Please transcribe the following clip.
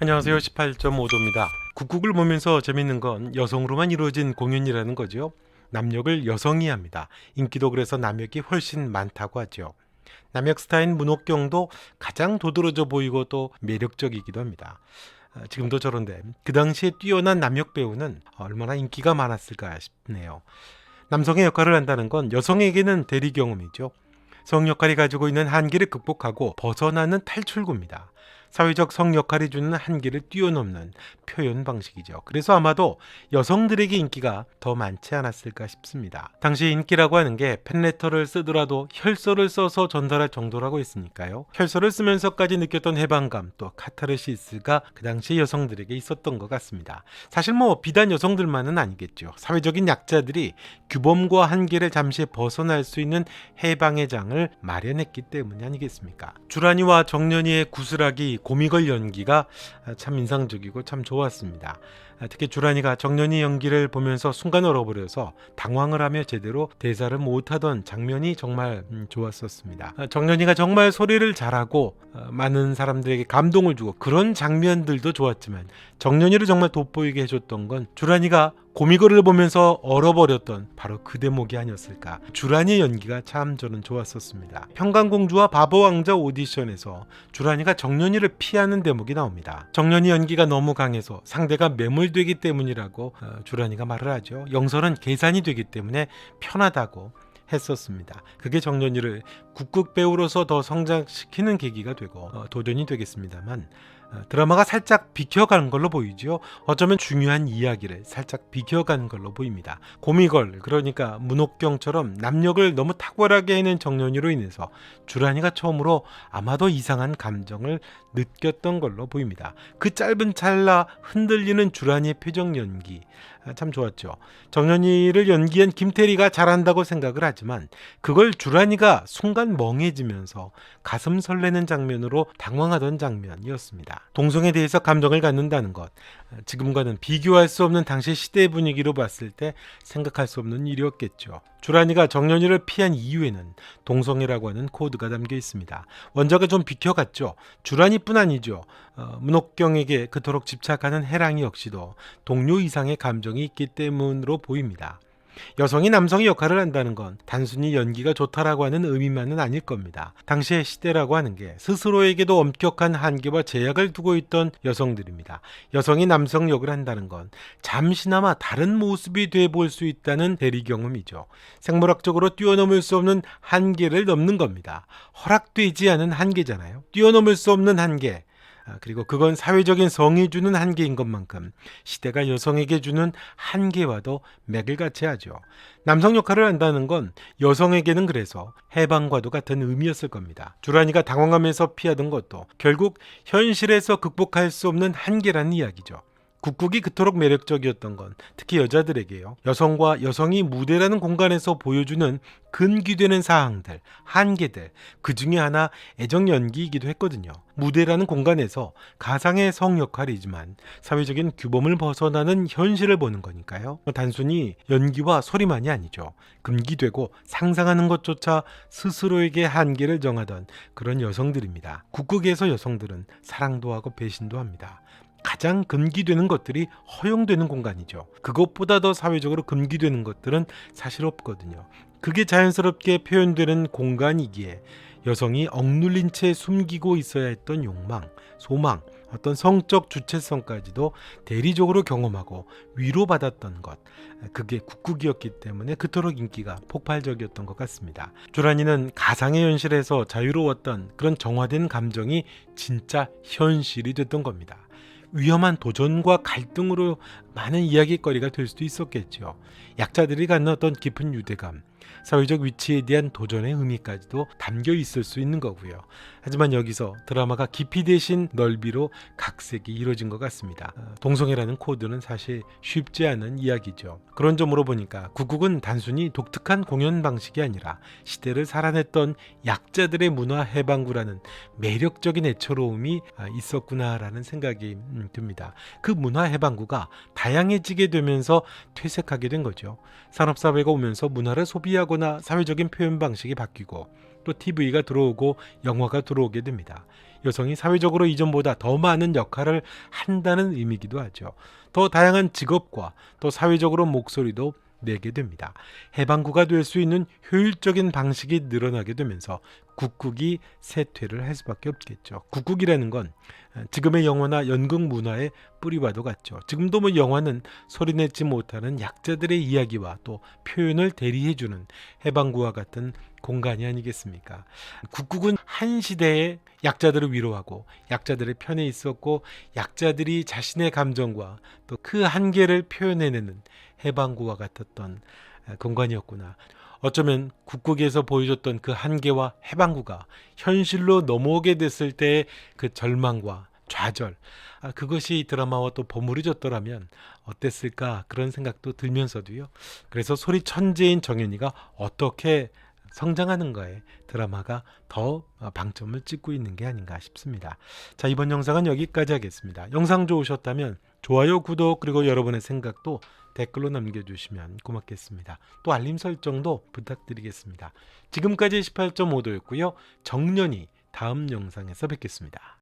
안녕하세요. 18.5도입니다. 국국을 보면서 재밌는 건 여성으로만 이루어진 공연이라는 거죠. 남역을 여성이 합니다. 인기도 그래서 남역이 훨씬 많다고 하죠. 남역 스타인 문옥경도 가장 도드라져 보이고 또 매력적이기도 합니다. 지금도 저런데 그 당시에 뛰어난 남역 배우는 얼마나 인기가 많았을까 싶네요. 남성의 역할을 한다는 건 여성에게는 대리 경험이죠. 성 역할이 가지고 있는 한계를 극복하고 벗어나는 탈출구입니다. 사회적 성 역할이 주는 한계를 뛰어넘는 표현 방식이죠. 그래서 아마도 여성들에게 인기가 더 많지 않았을까 싶습니다. 당시 인기라고 하는 게 팬레터를 쓰더라도 혈서를 써서 전달할 정도라고 했으니까요. 혈서를 쓰면서까지 느꼈던 해방감 또 카타르시스가 그 당시 여성들에게 있었던 것 같습니다. 사실 비단 여성들만은 아니겠죠. 사회적인 약자들이 규범과 한계를 잠시 벗어날 수 있는 해방의 장을 마련했기 때문이 아니겠습니까? 주란이와 정년이의 구슬하기 고미걸 연기가 참 인상적이고 참 좋았습니다. 특히 주란이가 정년이 연기를 보면서 순간 얼어버려서 당황을 하며 제대로 대사를 못하던 장면이 정말 좋았었습니다. 정년이가 정말 소리를 잘하고 많은 사람들에게 감동을 주고 그런 장면들도 좋았지만 정년이를 정말 돋보이게 해줬던 건 주란이가 고미걸을 보면서 얼어버렸던 바로 그 대목이 아니었을까. 주란이의 연기가 참 저는 좋았었습니다. 평강공주와 바보왕자 오디션에서 주란이가 정년이를 피하는 대목이 나옵니다. 정년이 연기가 너무 강해서 상대가 매몰되기 때문이라고 주란이가 말을 하죠. 영설은 계산이 되기 때문에 편하다고 했었습니다. 그게 정년이를 국극 배우로서 더 성장시키는 계기가 되고 도전이 되겠습니다만 드라마가 살짝 비켜가는 걸로 보이죠. 어쩌면 중요한 이야기를 살짝 비켜가는 걸로 보입니다. 고미걸 그러니까 문옥경처럼 남력을 너무 탁월하게 해낸 정년이로 인해서 주란이가 처음으로 아마도 이상한 감정을 느꼈던 걸로 보입니다. 그 짧은 찰나 흔들리는 주란이의 표정 연기 참 좋았죠. 정년이를 연기한 김태리가 잘한다고 생각을 하지만 그걸 주란이가 순간 멍해지면서 가슴 설레는 장면으로 당황하던 장면이었습니다. 동성에 대해서 감정을 갖는다는 것, 지금과는 비교할 수 없는 당시 시대 분위기로 봤을 때 생각할 수 없는 일이었겠죠. 주란이가 정년이를 피한 이유에는 동성애라고 하는 코드가 담겨 있습니다. 원작은 좀 비켜갔죠. 주란이뿐 아니죠. 문옥경에게 그토록 집착하는 해랑이 역시도 동료 이상의 감정이 있기 때문으로 보입니다. 여성이 남성의 역할을 한다는 건 단순히 연기가 좋다라고 하는 의미만은 아닐 겁니다. 당시의 시대라고 하는 게 스스로에게도 엄격한 한계와 제약을 두고 있던 여성들입니다. 여성이 남성 역을 한다는 건 잠시나마 다른 모습이 돼 볼 수 있다는 대리 경험이죠. 생물학적으로 뛰어넘을 수 없는 한계를 넘는 겁니다. 허락되지 않은 한계잖아요. 뛰어넘을 수 없는 한계. 그리고 그건 사회적인 성이 주는 한계인 것만큼 시대가 여성에게 주는 한계와도 맥을 같이 하죠. 남성 역할을 한다는 건 여성에게는 그래서 해방과도 같은 의미였을 겁니다. 주란이가 당황하면서 피하던 것도 결국 현실에서 극복할 수 없는 한계라는 이야기죠. 국국이 그토록 매력적이었던 건 특히 여자들에게요. 여성과 여성이 무대라는 공간에서 보여주는 근기되는 사항들, 한계들, 그 중에 하나 애정 연기이기도 했거든요. 무대라는 공간에서 가상의 성 역할이지만 사회적인 규범을 벗어나는 현실을 보는 거니까요. 단순히 연기와 소리만이 아니죠. 금기되고 상상하는 것조차 스스로에게 한계를 정하던 그런 여성들입니다. 국극에서 여성들은 사랑도 하고 배신도 합니다. 가장 금기되는 것들이 허용되는 공간이죠. 그것보다 더 사회적으로 금기되는 것들은 사실 없거든요. 그게 자연스럽게 표현되는 공간이기에 여성이 억눌린 채 숨기고 있어야 했던 욕망, 소망, 어떤 성적 주체성까지도 대리적으로 경험하고 위로받았던 것, 그게 국극이었기 때문에 그토록 인기가 폭발적이었던 것 같습니다. 주란이는 가상의 현실에서 자유로웠던 그런 정화된 감정이 진짜 현실이 됐던 겁니다. 위험한 도전과 갈등으로 많은 이야기거리가 될 수도 있었겠죠. 약자들이 갖는 어떤 깊은 유대감, 사회적 위치에 대한 도전의 의미까지도 담겨 있을 수 있는 거고요. 하지만 여기서 드라마가 깊이 대신 넓이로 각색이 이루어진 것 같습니다. 동성애라는 코드는 사실 쉽지 않은 이야기죠. 그런 점으로 보니까 국국은 단순히 독특한 공연 방식이 아니라 시대를 살아냈던 약자들의 문화 해방구라는 매력적인 애처로움이 있었구나라는 생각이 듭니다. 그 문화 해방구가 다양해지게 되면서 퇴색하게 된 거죠. 산업사회가 오면서 문화를 소비하거나 사회적인 표현 방식이 바뀌고 또 TV가 들어오고 영화가 들어오게 됩니다. 여성이 사회적으로 이전보다 더 많은 역할을 한다는 의미이기도 하죠. 더 다양한 직업과 또 사회적으로 목소리도 내게 됩니다. 해방구가 될 수 있는 효율적인 방식이 늘어나게 되면서 국국이 쇠퇴를 할 수밖에 없겠죠. 국국이라는 건 지금의 영화나 연극 문화의 뿌리와도 같죠. 지금도 뭐 영화는 소리내지 못하는 약자들의 이야기와 또 표현을 대리해주는 해방구와 같은 공간이 아니겠습니까? 국국은 한 시대에 약자들을 위로하고 약자들의 편에 있었고 약자들이 자신의 감정과 또 그 한계를 표현해내는 해방구와 같았던 공간이었구나. 어쩌면 국국에서 보여줬던 그 한계와 해방구가 현실로 넘어오게 됐을 때의 그 절망과 좌절, 그것이 드라마와 또 버무려졌더라면 어땠을까 그런 생각도 들면서도요. 그래서 소리 천재인 정연이가 어떻게 성장하는가에 드라마가 더 방점을 찍고 있는 게 아닌가 싶습니다. 자, 이번 영상은 여기까지 하겠습니다. 영상 좋으셨다면 좋아요, 구독, 그리고 여러분의 생각도 댓글로 남겨주시면 고맙겠습니다. 또 알림 설정도 부탁드리겠습니다. 지금까지 18.5도였고요. 정년이 다음 영상에서 뵙겠습니다.